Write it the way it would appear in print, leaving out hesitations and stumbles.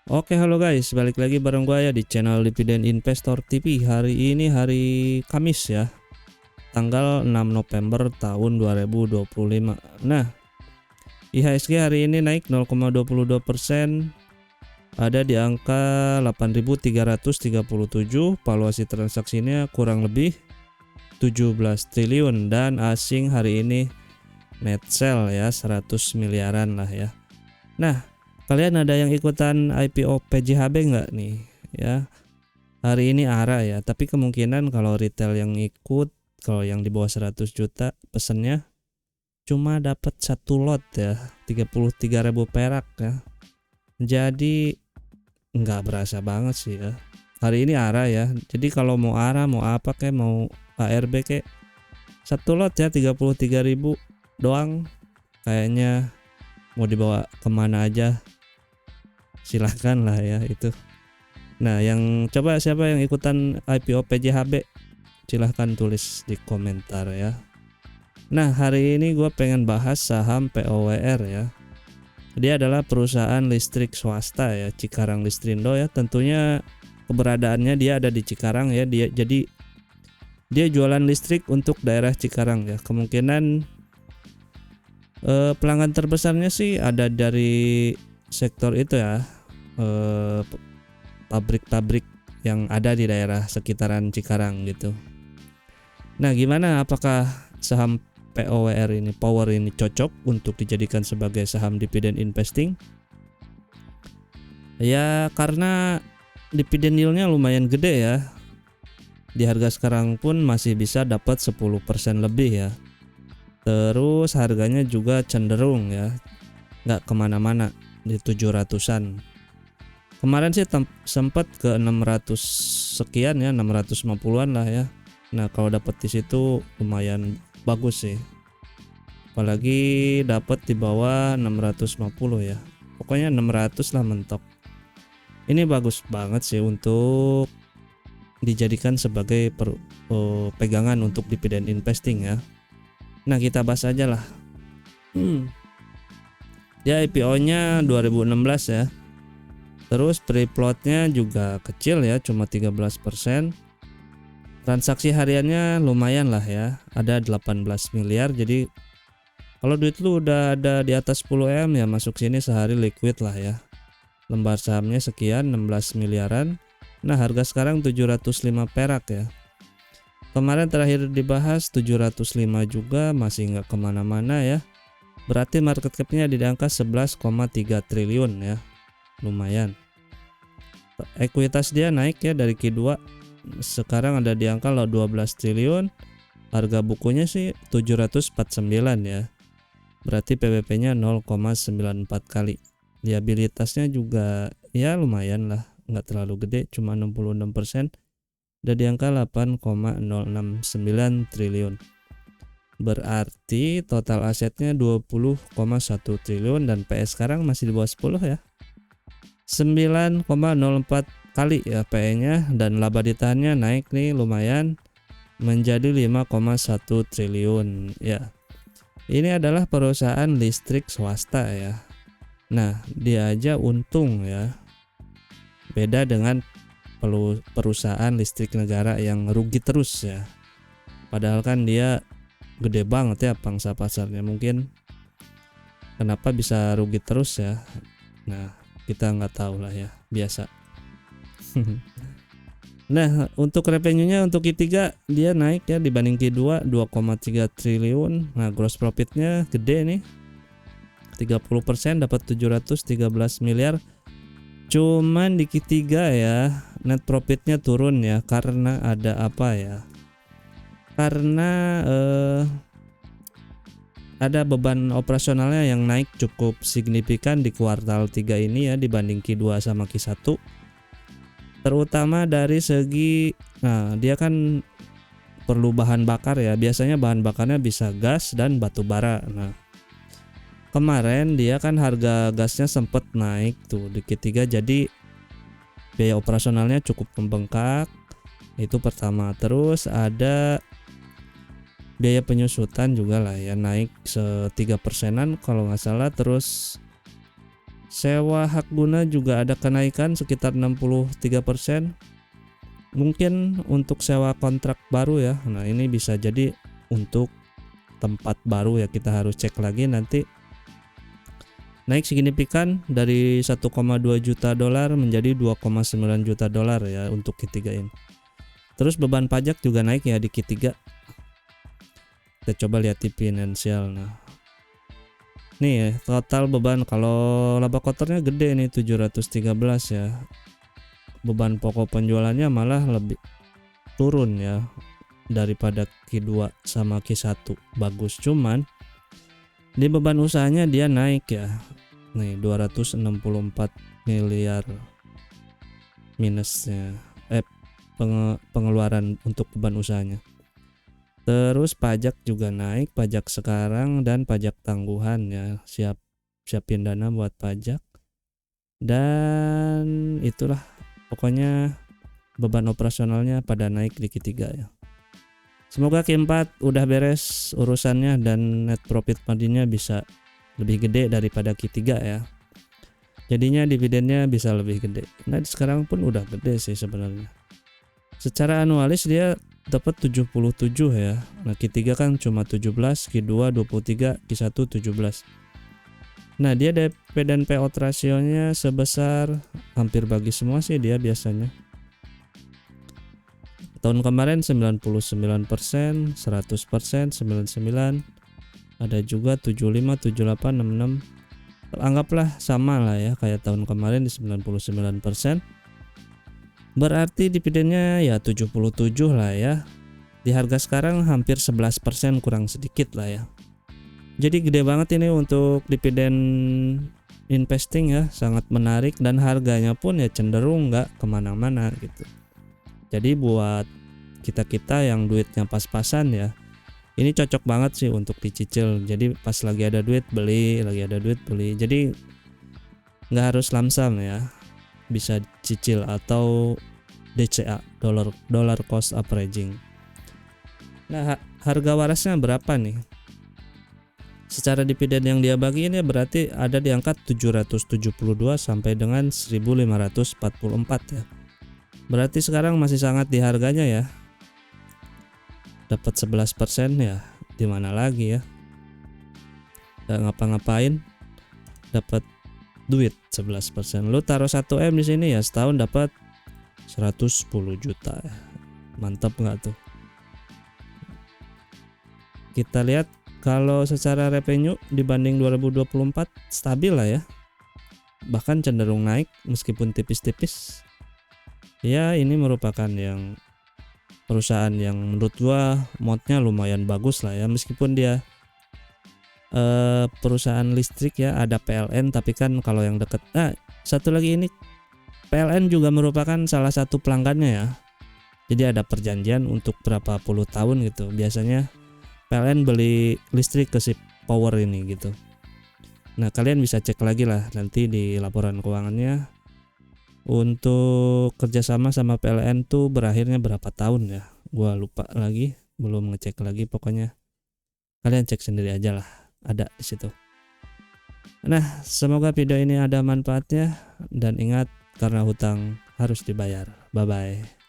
Oke, halo guys, balik lagi bareng gua ya di channel Dividend Investor TV. Hari ini hari Kamis ya, tanggal 6 November tahun 2025. Nah, IHSG hari ini naik 0,22%, ada di angka 8.337. Valuasi transaksinya kurang lebih 17 triliun dan asing hari ini net sell ya 100 miliaran lah ya. Nah, kalian ada yang ikutan IPO PJHB nggak nih? Ya, hari ini ARA ya, tapi kemungkinan kalau retail yang ikut, kalau yang di bawah 100 juta pesennya cuma dapat satu lot ya, 33.000 perak ya. Jadi nggak berasa banget sih ya. Hari ini ARA ya. Jadi kalau mau ARA, mau apa kayak mau ARB kayak satu lot ya 33.000 doang. Kayaknya mau dibawa kemana aja silahkan lah ya itu. Nah, yang coba siapa yang ikutan IPO PJHB, silahkan tulis di komentar ya. Nah, hari ini gue pengen bahas saham POWR ya. Dia adalah perusahaan listrik swasta ya, Cikarang Listrindo ya. Tentunya keberadaannya dia ada di Cikarang ya. Jadi dia jualan listrik untuk daerah Cikarang ya. Kemungkinan pelanggan terbesarnya sih ada dari sektor itu ya, pabrik-pabrik yang ada di daerah sekitaran Cikarang gitu. Nah, gimana, apakah saham POWR ini, Power ini cocok untuk dijadikan sebagai saham dividen investing? Ya, karena dividen yieldnya lumayan gede ya. Di harga sekarang pun masih bisa dapat 10% lebih ya. Terus harganya juga cenderung ya, nggak kemana-mana di 700-an. Kemarin sih sempat ke 600 sekian ya, 650-an lah ya. Nah, kalau dapat di situ lumayan bagus sih. Apalagi dapat di bawah 650 ya. Pokoknya 600 lah mentok. Ini bagus banget sih untuk dijadikan sebagai pegangan untuk dividen investing ya. Nah, kita bahas aja lah. Ya, IPO-nya 2016 ya. Terus free float-nya juga kecil ya, cuma 13%. Transaksi hariannya lumayan lah ya, ada 18 miliar. Jadi kalau duit lu udah ada di atas 10 M ya masuk sini sehari liquid lah ya. Lembar sahamnya sekian, 16 miliaran. Nah, harga sekarang 705 perak ya. Kemarin terakhir dibahas 705 juga, masih nggak kemana-mana ya. Berarti market cap-nya di angka 11,3 triliun ya. Lumayan. Ekuitas dia naik ya dari Q2, sekarang ada di angka 12 triliun. Harga bukunya sih 749 ya. Berarti PBP-nya 0,94 kali. Liabilitasnya juga ya lumayan lah, nggak terlalu gede, cuma 66%. Udah di angka 8,069 triliun. Berarti total asetnya 20,1 triliun dan PS sekarang masih di bawah 10 ya. 9,04 kali ya PE-nya, dan laba ditahannya naik nih lumayan menjadi 5,1 triliun ya. Ini adalah perusahaan listrik swasta ya. Nah, dia aja untung ya. Beda dengan perusahaan listrik negara yang rugi terus ya. Padahal kan dia gede banget ya pangsa pasarnya. Mungkin kenapa bisa rugi terus ya. Nah, kita nggak tahu lah ya, biasa. Nah, untuk revenue-nya untuk Q3 dia naik ya dibanding Q2 2,3 triliun. Nah, gross profit-nya gede nih. 30% dapat 713 miliar. Cuman di Q3 ya net profit-nya turun ya, karena ada apa ya? Karena ada beban operasionalnya yang naik cukup signifikan di kuartal 3 ini ya dibanding Q2 sama Q1. Terutama dari segi, nah dia kan perlu bahan bakar ya. Biasanya bahan bakarnya bisa gas dan batu bara. Nah, kemarin dia kan harga gasnya sempat naik tuh di Q3, jadi biaya operasionalnya cukup membengkak. Itu pertama. Terus ada biaya penyusutan juga lah ya, naik 3%-an kalau nggak salah. Terus Sewa hak guna juga ada kenaikan sekitar 63%. Mungkin untuk sewa kontrak baru ya. Nah, ini bisa jadi untuk tempat baru ya, kita harus cek lagi nanti. Naik signifikan dari 1,2 juta dolar menjadi 2,9 juta dolar ya untuk Q3 ini. Terus beban pajak juga naik ya di Q3. Kita coba lihat di finansial. Nah, nih ya, total beban kalau laba kotornya gede nih 713 ya. Beban pokok penjualannya malah lebih turun ya daripada Q2 sama Q1. Bagus, cuman di beban usahanya dia naik ya. Nih 264 miliar minusnya. Pengeluaran untuk beban usahanya. Terus pajak juga naik, pajak sekarang dan pajak tangguhan ya, siapin dana buat pajak. Dan itulah pokoknya beban operasionalnya pada naik di Q3 ya. Semoga Q4 udah beres urusannya dan net profit marginnya bisa lebih gede daripada Q3 ya. Jadinya dividennya bisa lebih gede. Nah, sekarang pun udah gede sih sebenarnya. Secara anualis dia dapat 77 ya. Nah, Q3 kan cuma 17, Q2 23, Q1 17. Nah, dia DP dan payout rasionya sebesar hampir bagi semua sih dia biasanya. Tahun kemarin 99%, 100%, 99. Ada juga 75, 78, 66. Anggaplah sama lah ya kayak tahun kemarin di 99%. Berarti dividennya ya 77 lah ya. Di harga sekarang hampir 11% kurang sedikit lah ya. Jadi gede banget ini untuk dividen investing ya, sangat menarik dan harganya pun ya cenderung nggak kemana-mana gitu. Jadi buat kita-kita yang duitnya pas-pasan ya, ini cocok banget sih untuk dicicil. Jadi pas lagi ada duit beli, lagi ada duit beli. Jadi nggak harus lamsam ya. Bisa cicil atau DCA, dollar cost averaging. Nah, harga warasnya berapa nih? Secara dividen yang dia bagi ini berarti ada di angka 772 sampai dengan 1544 ya. Berarti sekarang masih sangat di harganya ya. Dapat 11% ya. Di mana lagi ya? Gak ngapa-ngapain dapat duit 11%. Lu taruh 1M di sini ya, setahun dapat 110 juta ya. Mantap nggak tuh? Kita lihat kalau secara revenue dibanding 2024 stabil lah ya. Bahkan cenderung naik meskipun tipis-tipis. Ya, ini merupakan yang perusahaan yang menurut gua modnya lumayan bagus lah ya, meskipun dia perusahaan listrik ya, ada PLN, tapi kan kalau yang deket. Nah, satu lagi ini PLN juga merupakan salah satu pelanggannya ya. Jadi ada perjanjian untuk berapa puluh tahun gitu. Biasanya PLN beli listrik ke si Power ini gitu. Nah, kalian bisa cek lagi lah nanti di laporan keuangannya untuk kerjasama sama PLN tuh berakhirnya berapa tahun ya. Gua lupa lagi, belum ngecek lagi. Pokoknya kalian cek sendiri aja lah. Ada di situ. Nah, semoga video ini ada manfaatnya dan ingat, karena hutang harus dibayar. Bye bye.